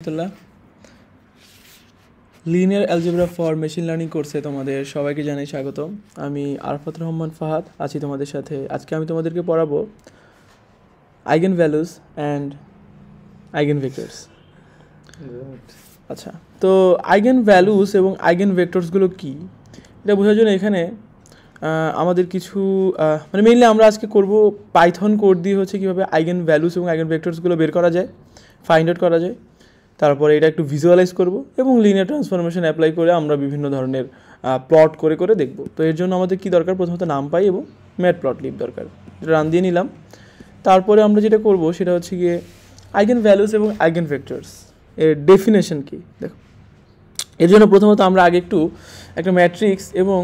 আলহামদুলিল্লাহ linear algebra for machine learning কোর্সে তোমাদের সবাইকে জানাই স্বাগতম। আমি আরাফাত রহমান ফাহাদ আছি তোমাদের সাথে। আজকে আমি তোমাদেরকে পড়াবো eigen values and eigen vectors. আচ্ছা, তো আইগেন ভ্যালুস এবং আইগেন ভেক্টরসগুলো কী এটা বোঝার জন্য এখানে আমাদের কিছু মানে মেইনলি আমরা আজকে করব পাইথন কোড দিয়ে হচ্ছে কীভাবে আইগেন ভ্যালুস এবং আইগেন ভেক্টরসগুলো বের করা যায়, ফাইন্ড আউট করা যায়। তারপরে এটা একটু ভিজুয়ালাইজ করব এবং লিনিয়ার ট্রান্সফরমেশন অ্যাপ্লাই করে আমরা বিভিন্ন ধরনের প্লট করে করে দেখব। তো এর জন্য আমাদের কী দরকার, প্রথমত নামপাই এবং ম্যাটপ্লটলিব দরকার, যেটা রান দিয়ে নিলাম। তারপরে আমরা যেটা করব সেটা হচ্ছে গিয়ে আইগেন ভ্যালুস এবং আইগেন ভেক্টরস এর ডেফিনেশন কী দেখো। এর জন্য প্রথমত আমরা আগে একটু একটা ম্যাট্রিক্স এবং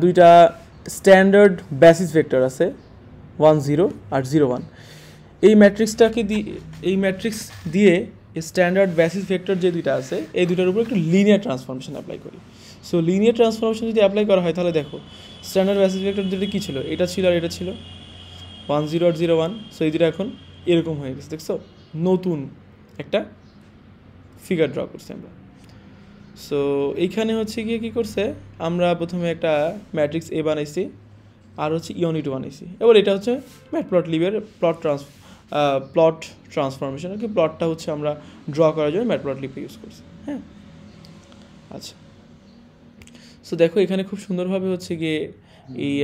দুইটা স্ট্যান্ডার্ড বেসিস ভেক্টর আছে 1 0 আর 0 1, এই ম্যাট্রিক্সটাকে এই ম্যাট্রিক্স দিয়ে স্ট্যান্ডার্ড বেসিস ভেক্টর যে দুইটা আছে এই দুইটার উপর একটু লিনিয়ার ট্রান্সফরমেশন অ্যাপ্লাই করি। সো লিনিয়ার ট্রান্সফরমেশন যদি অ্যাপ্লাই করা হয় তাহলে দেখো স্ট্যান্ডার্ড বেসিস ভেক্টর দুটো কী ছিল, এটা ছিল আর এটা ছিল 1 0 আর 0 1। সো এই দুটো এখন এরকম হয়ে গেছে, দেখছো নতুন একটা ফিগার ড্র করছি আমরা। সো এইখানে হচ্ছে গিয়ে কী করছে, আমরা প্রথমে একটা ম্যাট্রিক্স এ বানাইছি আর হচ্ছে ইউনিট বানাইছি। এবার এটা হচ্ছে ম্যাটপ্লটলিবের প্লট ট্রান্সফরমেশন, আর কি প্লটটা হচ্ছে আমরা ড্র করার জন্য ম্যাটপ্লটলিবকে ইউজ করছি। হ্যাঁ, আচ্ছা। সো দেখো এখানে খুব সুন্দরভাবে হচ্ছে গিয়ে এই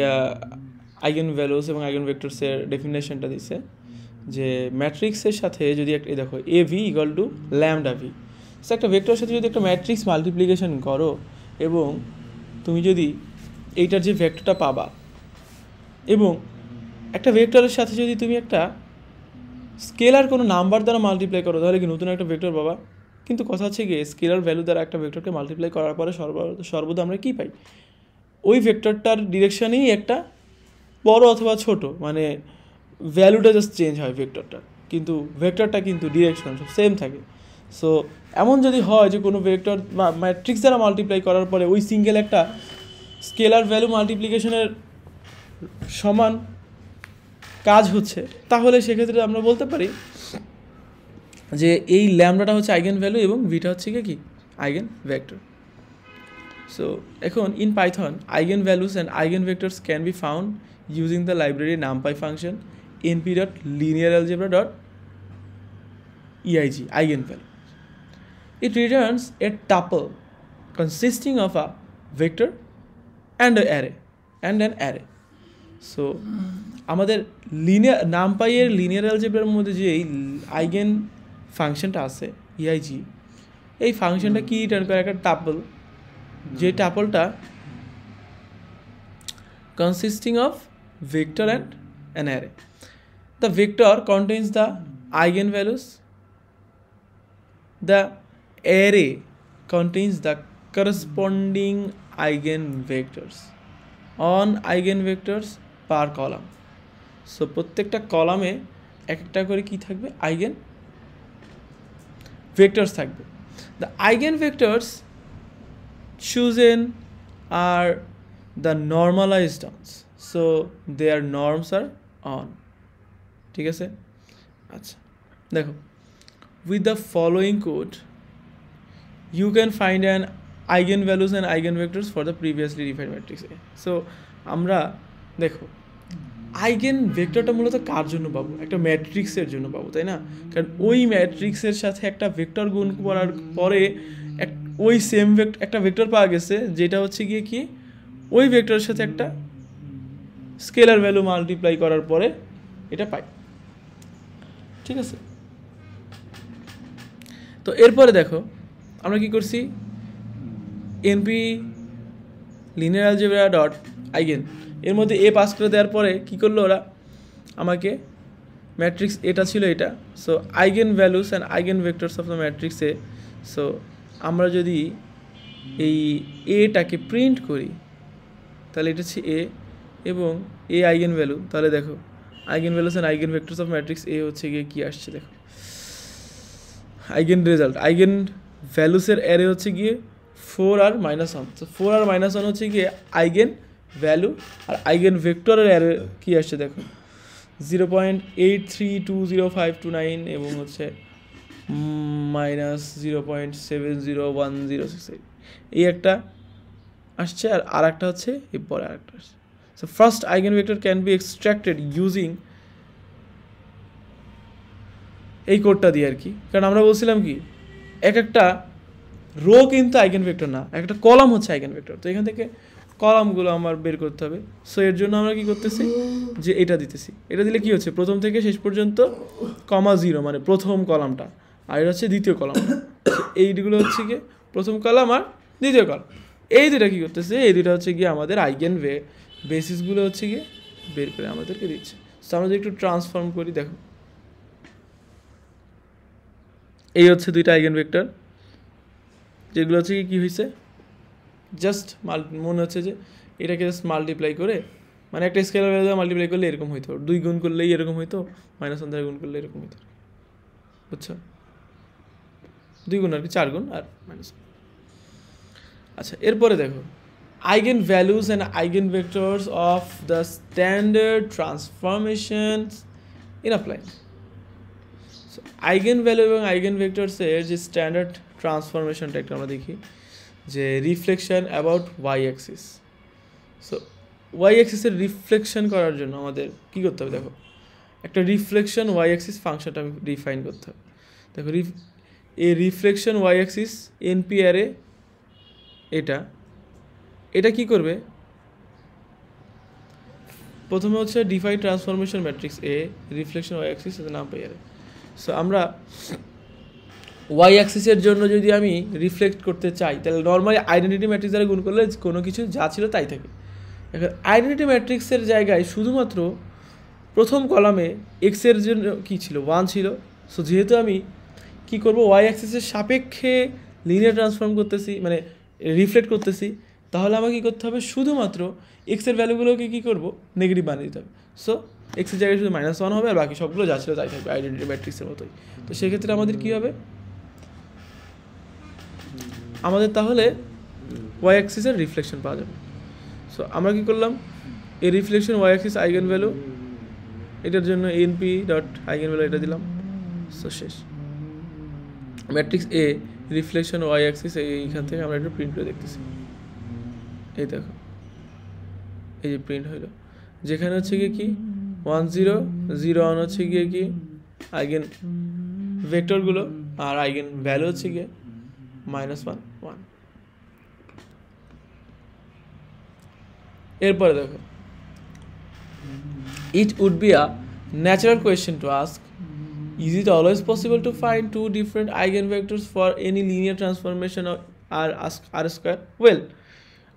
আইগেন ভ্যালুস এবং আইগেন ভেক্টরসের ডেফিনেশনটা দিছে যে ম্যাট্রিক্সের সাথে যদি একটা দেখো a v equal to lambda v. So একটা ভেক্টরের সাথে যদি একটা ম্যাট্রিক্স মাল্টিপ্লিকেশন করো এবং তুমি যদি এইটার যে ভেক্টরটা পাবা এবং একটা ভেক্টরের সাথে যদি তুমি একটা স্কেলার কোনো নাম্বার দ্বারা মাল্টিপ্লাই করো তাহলে কি নতুন একটা ভেক্টর পাবা। কিন্তু কথা হচ্ছে গিয়ে স্কেলার ভ্যালু দ্বারা একটা ভেক্টরকে মাল্টিপ্লাই করার পরে সর্বদা আমরা কী পাই, ওই ভেক্টরটার ডিরেকশানেই একটা বড় অথবা ছোট, মানে ভ্যালুটা জাস্ট চেঞ্জ হয় ভেক্টরটার, কিন্তু ভেক্টরটা কিন্তু ডিরেকশন সব সেম থাকে। সো এমন যদি হয় যে কোনো ভেক্টর বা ম্যাট্রিক্স দ্বারা মাল্টিপ্লাই করার পরে ওই সিঙ্গেল একটা স্কেলার ভ্যালু মাল্টিপ্লিকেশনের সমান কাজ হচ্ছে, তাহলে সেক্ষেত্রে আমরা বলতে পারি যে এই ল্যামডাটা হচ্ছে আইগেন ভ্যালু এবং ভিটা হচ্ছে কি আইগেন ভেক্টর। সো এখন in Python eigen values and eigen vectors can be found using the library NumPy function np.linearalgebra.eig eigenvalue. It returns a tuple consisting of a vector and an array. So আমাদের linear নামপাইয়ের linear অ্যালজেব্রার মধ্যে যে এই eigen ফাংশনটা আছে ইআইজি, এই ফাংশনটা কি return করে, একটা টাপল, যে টাপলটা consisting of vector and an array. The vector contains the eigen values, the array contains the corresponding eigen vectors on eigen vectors per column. So প্রত্যেকটা কলামে এক একটা করে কি থাকবে, আইগেন ভেক্টরস থাকবে। The eigen vectors chosen are the normalized ones, so their norms are on, ঠিক আছে। আচ্ছা দেখো, with the following code you can find an eigenvalues and eigenvectors for the previously defined matrix A. so আমরা দেখো eigen ভেক্টরটা মূলত কার জন্য পাবো, একটা ম্যাট্রিক্সের জন্য পাবো, তাই না? কারণ ওই ম্যাট্রিক্সের সাথে একটা ভেক্টর গুণ করার পরে ওই সেম একটা ভেক্টর পাওয়া গেছে, যেটা হচ্ছে গিয়ে কি ওই ভেক্টরের সাথে একটা স্কেলার ভ্যালু মাল্টিপ্লাই করার পরে এটা পাই, ঠিক আছে। তো এরপরে দেখো আমরা কি করছি, np linear algebra dot eigen এর মধ্যে এ পাস করে দেওয়ার পরে কী করলো ওরা, আমাকে ম্যাট্রিক্স এটা ছিল এটা। So eigen values and eigen vectors of the matrix A. So আমরা যদি এই এটাকে প্রিন্ট করি তাহলে এটা হচ্ছে এ এবং এ আইগেন ভ্যালু, তাহলে দেখো eigen values and eigen vectors of matrix a হচ্ছে গিয়ে কী আসছে, দেখো আইগেন রেজাল্ট, আইগেন ভ্যালুসের অ্যারে হচ্ছে গিয়ে 4 আর -1। তো 4 আর -1 হচ্ছে গিয়ে আইগেন ভ্যালু, আর আইগেন ভেক্টরের অ্যারে কী আসছে দেখো 0.83205229 এবং হচ্ছে -0.701068 এই একটা আসছে, আর একটা হচ্ছে এই পরে আরেকটা আসছে। So first eigenvector can be extracted using এই কোডটা দিয়ে আর কি। কারণ আমরা বলছিলাম কি এক একটা রো কিন্তু আইগেনভেক্টর না, একটা কলাম হচ্ছে আইগেনভেক্টর। তো এখান থেকে কলামগুলো আমার বের করতে হবে। সো এর জন্য আমরা কি করতেছি যে এটা দিতেছি, এটা দিলে কি হচ্ছে প্রথম থেকে শেষ পর্যন্ত (0) মানে প্রথম কলামটা, আর এটা হচ্ছে দ্বিতীয় কলামটা। এইগুলো হচ্ছে গিয়ে প্রথম কলাম আর দ্বিতীয় কলাম, এই দুটা কী করতেছে, এই দুটা হচ্ছে গিয়ে আমাদের আইগেন বেসিসগুলো হচ্ছে গিয়ে বের করে আমাদেরকে দিচ্ছে। সো আমরা যদি একটু ট্রান্সফর্ম করি, দেখো এই হচ্ছে দুইটা আইগেনভেক্টর, যেগুলো হচ্ছে কি হয়েছে জাস্ট মনে হচ্ছে যে এটাকে জাস্ট মাল্টিপ্লাই করে, মানে একটা স্কেলার ভ্যালু মাল্টিপ্লাই করলে এরকম হইতো, 2 গুণ করলেই এরকম হইতো, -1 দ্বারা গুণ করলে এরকম হইতো, বুঝছো? 2 গুণ আর কি 4 গুণ আর -1। আচ্ছা, এরপরে দেখো eigen values and eigen vectors of the standard transformations in apply. Eigen value এবং আইগেন ভেক্টরসের যে স্ট্যান্ডার্ড ট্রান্সফরমেশনটা একটা আমরা দেখি, যে reflection about y axis. So y অ্যাক্সিসের রিফ্লেকশন করার জন্য আমাদের কী করতে হবে, দেখো একটা রিফ্লেকশন ওয়াই অ্যাক্সিস ফাংশনটা ডিফাইন করতে হবে। দেখো এই reflection y axis np array, এটা কি করবে, প্রথমে হচ্ছে ডিফাইন ট্রান্সফরমেশন ম্যাট্রিক্স এ রিফ্লেকশন ওয়াই অ্যাক্সিস নাম পাই আরে। সো আমরা ওয়াই অ্যাক্সিসের জন্য যদি আমি রিফ্লেক্ট করতে চাই, তাহলে নর্মালি আইডেন্টিটি ম্যাট্রিক্স দ্বারা গুণ করলে কোনো কিছু যা ছিল তাই থাকে। এখন আইডেন্টিটি ম্যাট্রিক্সের জায়গায় শুধুমাত্র প্রথম কলামে এক্সের জন্য কী ছিল, 1 ছিল। সো যেহেতু আমি কি করব, ওয়াই অ্যাক্সিসের সাপেক্ষে লিনিয়ার ট্রান্সফর্ম করতেছি, মানে রিফ্লেক্ট করতেছি, তাহলে আমাকে কী করতে হবে, শুধুমাত্র এক্সের ভ্যালুগুলোকে কী করবো, নেগেটিভ বানিয়ে দিতে হবে। সো এক্সের জায়গায় শুধু -1 হবে, আর বাকি সবগুলো যা ছিল তাই থাকবে আইডেন্টিটি ম্যাট্রিক্সের মতোই। তো সেক্ষেত্রে আমাদের কী হবে, আমাদের তাহলে ওয়াই অ্যাক্সিসের রিফ্লেকশন পাওয়া যাবে। সো আমরা কী করলাম, এই reflection y axis eigen value, এটার জন্য এনপি ডট আইগেন ভ্যালু এটা দিলাম। সো শেষ ম্যাট্রিক্স এ রিফ্লেকশন ওয়াই অ্যাক্সিস, এইখান থেকে আমরা একটু প্রিন্ট করে দেখতেছি। এই দেখো এই যে প্রিন্ট হইলো, যেখানে হচ্ছে গিয়ে কি 1 0 0 1 হচ্ছে গিয়ে কি আইগেন ভেক্টরগুলো, আর আইগেন ভ্যালু হচ্ছে গিয়ে -1 1। এরপরে দেখো, it would be a natural question to ask, is it always possible to find two different eigenvectors for any linear transformation of R square? Well,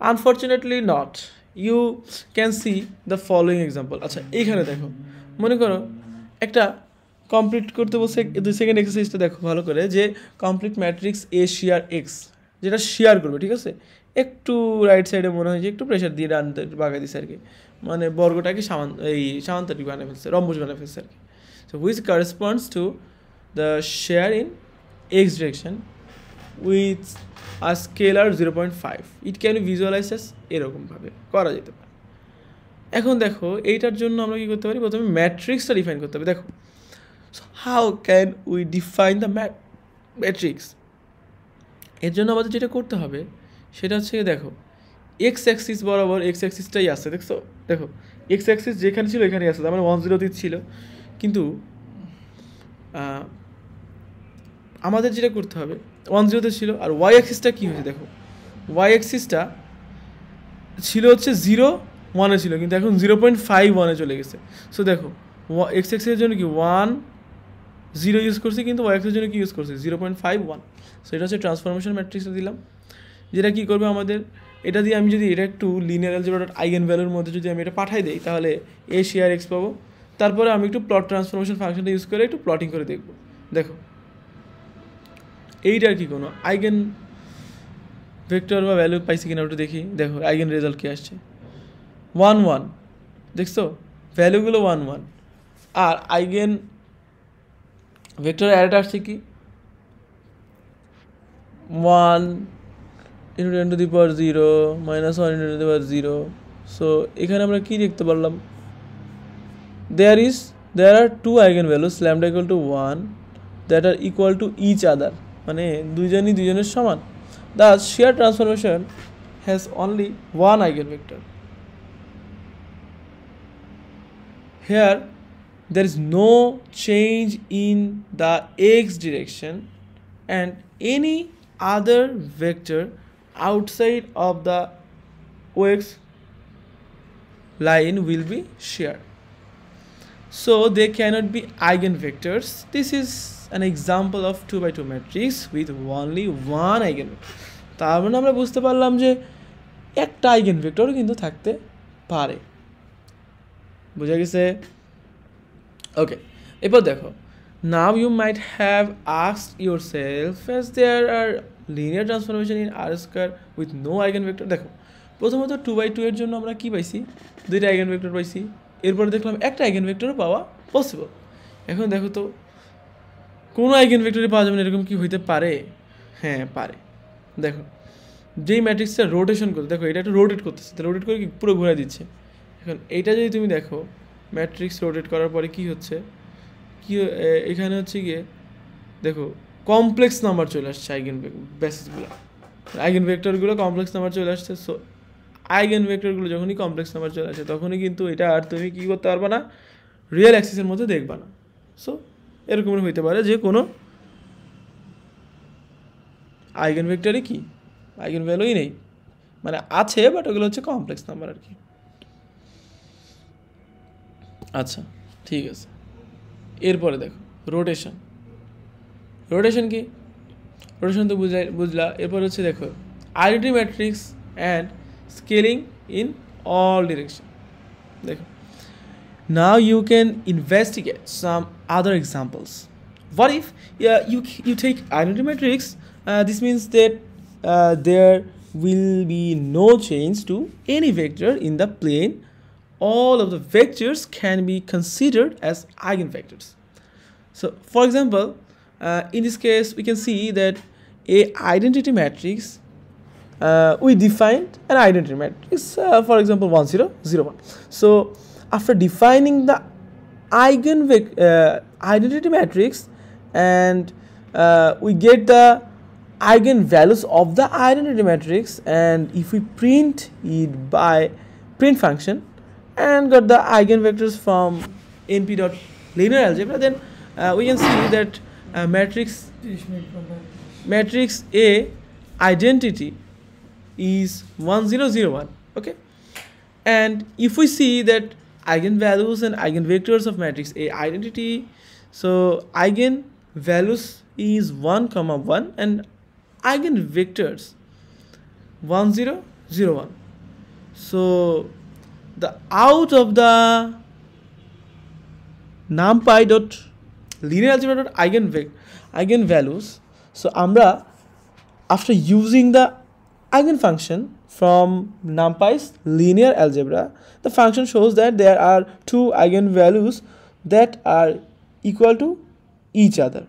unfortunately not. You can see the following example. আচ্ছা, এইখানে দেখো, মনে করো একটা complete করতে বলছে, 2 second এক্সারসাইজটা দেখো ভালো করে, যে কমপ্লিট ম্যাট্রিক্স এ শেয়ার এক্স, যেটা শেয়ার করবে, ঠিক আছে, একটু রাইট সাইডে মনে হয় যে একটু প্রেশার দিয়ে ডানতে বাগাই দিচ্ছে আর কি, মানে বর্গটাকে সামান্তরিক বানিয়ে ফেলছে, রম্বুজ বানিয়ে ফেলছে আর কি। So which corresponds to the share in x direction with a scalar 0.5, it can be visualize এরকমভাবে করা যেতে পারে। এখন দেখো এইটার জন্য আমরা কী করতে পারি, প্রথমে ম্যাট্রিক্সটা ডিফাইন করতে হবে। দেখো how can we define the matrix, এর জন্য আমাদের যেটা করতে হবে সেটা হচ্ছে, দেখো এক্স অ্যাক্সিস বরাবর এক্স অ্যাক্সিসটাই আসছে, দেখছো, দেখো এক্স অ্যাক্সিস যেখানে ছিল এখানেই আসছে, তার মানে 1 0 ছিল। কিন্তু আমাদের যেটা করতে হবে 1 0 ছিল, আর ওয়াই অ্যাক্সিসটা কী হয়েছে, দেখো ওয়াই অ্যাক্সিসটা ছিল হচ্ছে 0 1 ছিল, কিন্তু এখন 0.51 চলে গেছে। সো দেখো এক্স অ্যাক্সিসের জন্য কি 1 0 ইউজ করছি, কিন্তু ওয়াই অ্যাক্সিসের জন্য কি ইউজ করছি 0.51। সো এটা হচ্ছে ট্রান্সফরমেশন ম্যাট্রিক্সটা দিলাম, যেটা কী করবে আমাদের, এটা দিয়ে আমি যদি এটা একটু লিনিয়ার অ্যালজেব্রা ডট আইগেন ভ্যালুর মধ্যে যদি আমি এটা পাঠাই দিই, তাহলে এ শেয়ার এক্স পাবো। তারপরে আমি একটু প্লট ট্রান্সফরমেশন ফাংশনটা ইউজ করে একটু প্লটিং করে দেখবো। দেখো এইটার কি কোনো আইগেন ভেক্টর বা ভ্যালু পাইছি কিনা ওটা দেখি। দেখো আইগেন রেজাল্ট কী আসছে, 1 1, দেখছো ভ্যালুগুলো 1 1, আর আইগেন ভেক্টর অ্যারেটা আসছে কি 1 × 10⁻0 -1 × 10⁻0। সো এখানে আমরা কি দেখতে পারলাম, there are 2 eigenvalues, lambda = 1, that are equal to each other, মানে দুইজনই দুইজনের সমান, thus shear transformation has only one eigenvector. Here there is no change in the x direction and any other vector outside of the OX line will be shared. So they cannot be eigenvectors. This is an example of 2 by 2 matrix with only one eigenvector. তার মানে আমরা বুঝতে পারলাম যে একটা eigenvector কিন্তু থাকতে পারে। বুঝা গেছে? ওকে, এরপর দেখো, now you might have asked yourself as there are linear transformation in R square with no eigenvector. দেখো, প্রথমত 2 by 2 এর জন্য আমরা কি পাইছি? দুইটা আইগেনভেক্টর পাইছি। এরপরে দেখলাম একটা আইগেনভেক্টরও পাওয়া পসিবল। এখন দেখো তো কোনো আইগেনভেক্টরই পাওয়া যাবে না, এরকম কি হইতে পারে? হ্যাঁ পারে। দেখো, যেই ম্যাট্রিক্সটা রোটেশন করতে, দেখো এটা একটু রোটেট করতেছে, তো রোটেট করে কি পুরো ঘুরে দিচ্ছে। এখন এইটা যদি তুমি দেখো, ম্যাট্রিক্স রোটেট করার পরে কি হচ্ছে, কি এখানে হচ্ছে গিয়ে দেখো কমপ্লেক্স নাম্বার চলে আসছে, আইগেনভেক্টরগুলো কমপ্লেক্স নাম্বার চলে আসছে। সো আইগেনভেক্টরগুলো যখনই কমপ্লেক্স নাম্বার চলে আসে তখনই কিন্তু এটা আর তুমি কী করতে পারবে না, রিয়েল অ্যাক্সিসের মধ্যে দেখবা না। সো এরকম হইতে পারে যে কোনো আইগেনভেক্টরই কি আইগেনভ্যালুই নেই, মানে আছে বাট ওগুলো হচ্ছে কমপ্লেক্স নাম্বার আর কি। আচ্ছা ঠিক আছে, এরপরে দেখো রোটেশন। রোটেশন কি? রোটেশন তো বুঝলা। এরপর হচ্ছে দেখো identity matrix and scaling in all direction. দেখো, now you can investigate some other examples. What if you take identity matrix? This means that there will be no change to any vector in the plane. All of the vectors can be considered as eigenvectors. So for example, in this case we can see that a identity matrix, we defined an identity matrix, for example 1 0 0 1. So after defining the identity matrix and we get the eigenvalues of the identity matrix, and if we print it by print function and got the eigenvectors from np dot linear algebra, then we can see that matrix A identity is 1 0 0 1. Okay, and if we see that eigenvalues and eigenvectors of matrix A identity, so eigenvalues is 1 comma 1 and eigenvectors 1 0 0 1. So the out of the numpy dot linear algebra dot eigenvalues, so আমরা after using the eigenfunction from numpy's linear algebra, the function shows that there are two eigenvalues that are equal to each other.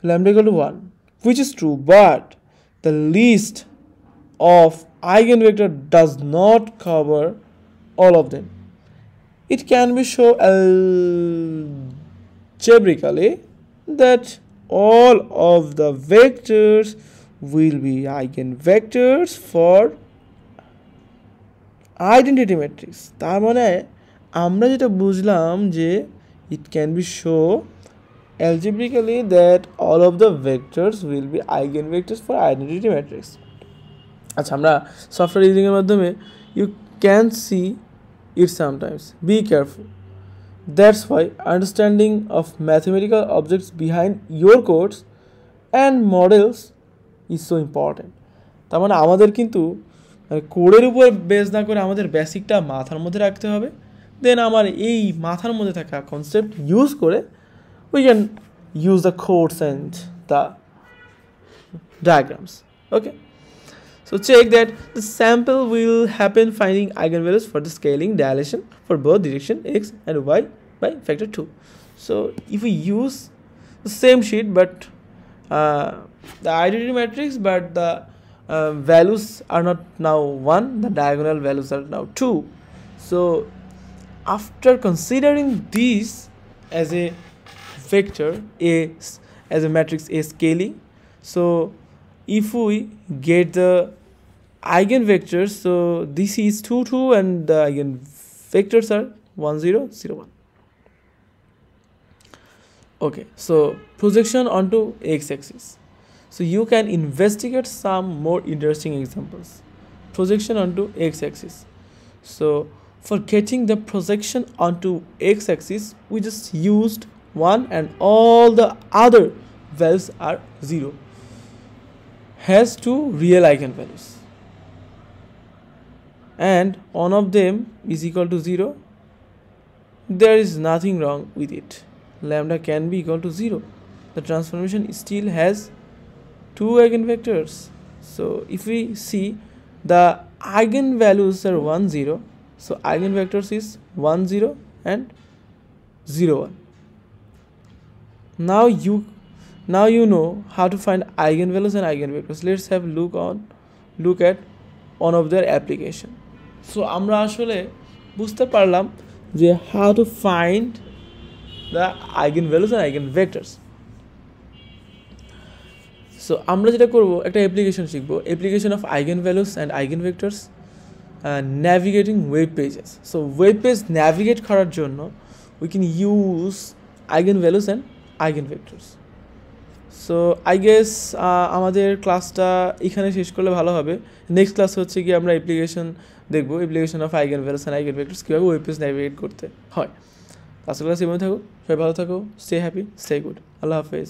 Lambda equal to 1, which is true, but the list of eigenvector does not cover all of them. It can be shown algebraically that all of the vectors will be eigenvectors for identity matrix. তার মানে আমরা যেটা বুঝলাম যে it can be shown algebraically that all of the vectors will be eigenvectors for identity matrix. আচ্ছা, আমরা software using এর মাধ্যমে you can see it sometimes. Be careful. That's why understanding of mathematical objects behind your codes and models is so important. তার মানে আমাদের কিন্তু কোডের উপর বেস না করে আমাদের বেসিকটা মাথার মধ্যে রাখতে হবে, দেন আমার এই মাথার মধ্যে থাকা কনসেপ্ট ইউজ করে we can use the codes and the diagrams. Okay, so check that the sample will happen finding eigenvalues for the scaling dilation for both direction x and y by factor 2. So if we use the same sheet but the identity matrix, but the values are not now 1, the diagonal values are now 2. So after considering this as a vector A, as a matrix A scaling, so if we get the eigenvectors, so this is 2 2 and the eigenvectors are 1 0 0 1. Okay, so projection onto x-axis. So you can investigate some more interesting examples. Projection onto x-axis. So for getting the projection onto x-axis, we just used 1 and all the other values are 0. Has two real eigenvalues. And one of them is equal to 0. There is nothing wrong with it. Lambda can be equal to 0. The transformation still has two eigenvectors. So if we see the eigenvalues are 1 0, so eigenvectors is 1 0 and 0 1. Now you know how to find eigenvalues and eigenvectors. Let's have look at one of their application. So আমরা আসলে বুঝতে পারলাম যে how to find the eigenvalues and eigenvectors. So আমরা যেটা করব, একটা application শিখব, application of eigenvalues and eigenvectors, navigating web pages. So web page navigate করার জন্য we can use eigenvalues and eigenvectors. So I guess আমাদের ক্লাসটা এখানে শেষ করলে ভালো হবে. নেক্সট ক্লাস হচ্ছে কি আমরা অ্যাপ্লিকেশন দেখবো, application of eigenvalues and eigenvectors, কীভাবে ওয়েব পেজ ন্যাভিগেট করতে হয়. ক্লাস এভাবে থাকো, সবাই ভালো থাকো, স্টে হ্যাপি, স্টে গুড. আল্লাহ হাফেজ.